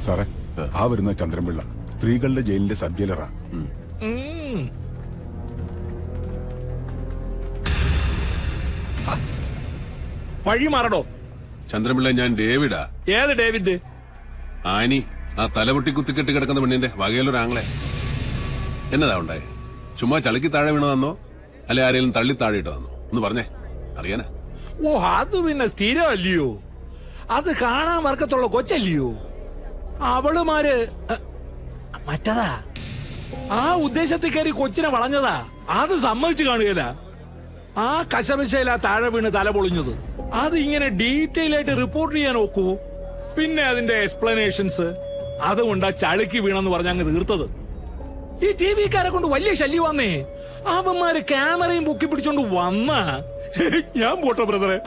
സാറേ, ആ വരുന്ന ചന്ദ്രൻപിള്ള സ്ത്രീകളുടെ ജയിലിന്റെ സബ് ജയിലറാ. വഴി മാറടോ. ചന്ദ്രൻപിള്ള, ഞാൻ ഡേവിഡാ. ഏത് ഡേവിഡ്? ആനി, ആ തലപൊട്ടി കുത്തിക്കെട്ടി കിടക്കുന്ന പെണ്ണിന്റെ വകയിലൊരാങ്ങളെ. എന്നതാ ഉണ്ടായി? ചുമ്മാ ചളിക്ക് താഴെ വീണതന്നോ അല്ലെ ആരെങ്കിലും തള്ളി താഴെ ഇട്ടതന്നോ? ഒന്ന് പറഞ്ഞേ, അറിയാനാ. ഓ, അത് പിന്നെ സ്ഥിരമല്ലയോ? അത് കാണാൻ വർക്കത്തുള്ള കൊച്ചല്ലയോ? അവളുമാര് മറ്റതാ. ആ ഉദ്ദേശത്തിൽ കയറി കൊച്ചിനെ വളഞ്ഞതാ. അത് സമ്മതിച്ചു കാണുകയില്ല. ആ കശപശയില താഴെ വീണ് തല പൊളിഞ്ഞത്. അത് ഇങ്ങനെ ഡീറ്റെയിൽ ആയിട്ട് റിപ്പോർട്ട് ചെയ്യാൻ നോക്കൂ. പിന്നെ അതിന്റെ എക്സ്പ്ലനേഷൻസ്. അതുകൊണ്ടാ ചളിക്ക് വീണെന്ന് പറഞ്ഞ അങ്ങ് തീർത്തത്. ഈ ടി വിക്കാരെ കൊണ്ട് വലിയ ശല്യം വന്നേ. അവന്മാര് ക്യാമറയും പൊക്കി പിടിച്ചോണ്ട് വന്ന ഞാൻ പോട്ടോ ബ്രദറെ.